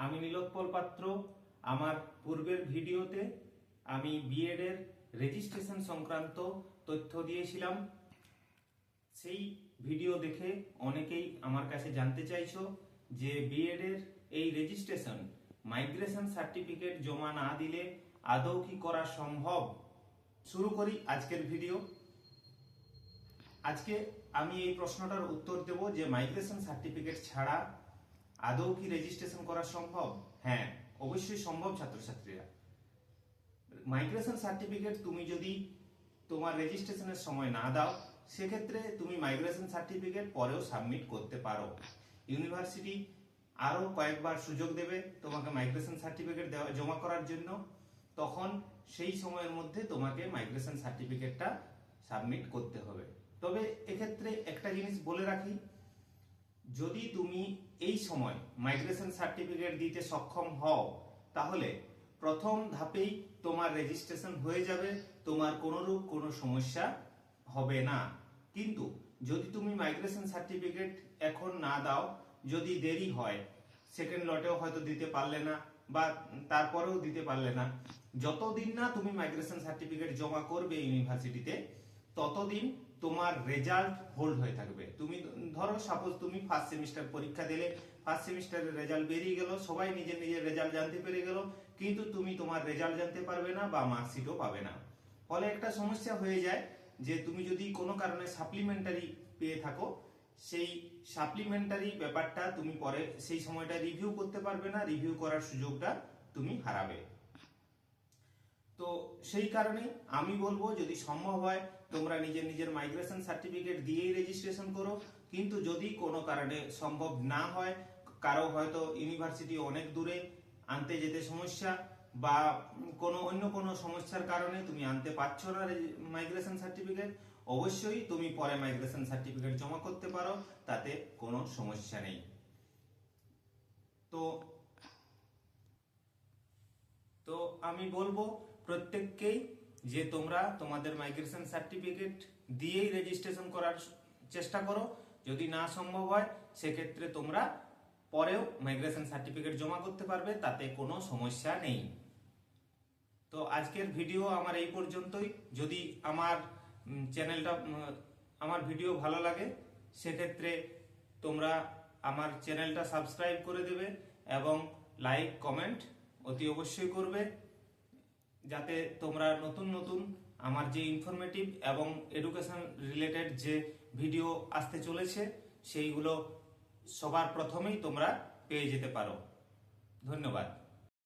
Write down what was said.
আমি নীলোৎপল পাত্র। আমার পূর্বের ভিডিওতে আমি বিএড এর রেজিস্ট্রেশন সংক্রান্ত তথ্য দিয়েছিলাম। সেই ভিডিও দেখে অনেকেই আমার কাছে জানতে চাইছো যে বিএড এর এই রেজিস্ট্রেশন মাইগ্রেশন সার্টিফিকেট জমা না দিলে আদৌ কি করা সম্ভব। শুরু করি আজকের ভিডিও। আজকে আমি এই প্রশ্নটার উত্তর দেব যে মাইগ্রেশন সার্টিফিকেট ছাড়া আদৌ কি রেজিস্ট্রেশন করা সম্ভব। হ্যাঁ, অবশ্যই সম্ভব ছাত্রছাত্রীরা। মাইগ্রেশন সার্টিফিকেট তুমি যদি তোমার রেজিস্ট্রেশনের সময় না দাও, সেক্ষেত্রে তুমি মাইগ্রেশন সার্টিফিকেট পরেও সাবমিট করতে পারো। ইউনিভার্সিটি আরো কয়েকবার সুযোগ দেবে তোমাকে মাইগ্রেশন সার্টিফিকেট জমা করার জন্য। তখন সেই সময়ের মধ্যে তোমাকে মাইগ্রেশন সার্টিফিকেটটা সাবমিট করতে হবে। তবে এক্ষেত্রে একটা জিনিস বলে রাখি, যদি তুমি এই সময় মাইগ্রেশন সার্টিফিকেট দিতে সক্ষম হও, তাহলে প্রথম ধাপেই তোমার রেজিস্ট্রেশন হয়ে যাবে, তোমার কোনোরূপ কোনো সমস্যা হবে না। কিন্তু যদি তুমি মাইগ্রেশন সার্টিফিকেট এখন না দাও, যদি দেরি হয়, সেকেন্ড লটেও হয়তো দিতে পারলে না বা তারপরেও দিতে পারলে না, যতদিন না তুমি মাইগ্রেশন সার্টিফিকেট জমা করবে ইউনিভার্সিটিতে, ততদিন তোমার রেজাল্ট হোল্ড হয়ে থাকবে। তুমি ধরো সাপোজ তুমি ফার্স্ট সেমিস্টার পরীক্ষা দিলে, ফার্স্ট সেমিস্টারের রেজাল্ট বেরিয়ে গেল, সবাই নিজের নিজের রেজাল্ট জানতে পেরে গেল, কিন্তু তুমি তোমার রেজাল্ট জানতে পারবে না বা মার্কশিটও পাবে না। ফলে একটা সমস্যা হয়ে যায় যে তুমি যদি কোনো কারণে সাপ্লিমেন্টারি পেয়ে থাকো, সেই সাপ্লিমেন্টারি ব্যাপারটা তুমি পরে সেই সময়টা রিভিউ করতে পারবে না, রিভিউ করার সুযোগটা তুমি হারাবে। তো সেই কারণে আমি বলবো, যদি সম্ভব হয় তোমরা নিজের নিজের মাইগ্রেশন সার্টিফিকেট দিয়েই রেজিস্ট্রেশন করো। কিন্তু যদি কোনো কারণে সম্ভব না হয়, কারো হয়তো ইউনিভার্সিটি অনেক দূরে, আনতে যেতে সমস্যা বা অন্য কোনো সমস্যার কারণে তুমি আনতে পারছো না মাইগ্রেশন সার্টিফিকেট, অবশ্যই তুমি পরে মাইগ্রেশন সার্টিফিকেট জমা করতে পারো, তাতে কোনো সমস্যা নেই। তো তো আমি বলবো প্রত্যেককেই যে তোমরা তোমাদের মাইগ্রেশন সার্টিফিকেট দিয়েই রেজিস্ট্রেশন করার চেষ্টা করো। যদি না সম্ভব হয়, সেক্ষেত্রে তোমরা পরেও মাইগ্রেশন সার্টিফিকেট জমা করতে পারবে, তাতে কোনো সমস্যা নেই। তো আজকের ভিডিও আমার এই পর্যন্তই। যদি আমার চ্যানেলটা আমার ভিডিও ভালো লাগে, সেক্ষেত্রে তোমরা আমার চ্যানেলটা সাবস্ক্রাইব করে দেবে এবং লাইক কমেন্ট অতি অবশ্যই করবে, যাতে তোমরা নতুন নতুন আমার যে ইনফরমেটিভ এবং এডুকেশন রিলেটেড যে ভিডিও আসতে চলেছে, সেইগুলো সবার প্রথমেই তোমরা পেয়ে যেতে পারো। ধন্যবাদ।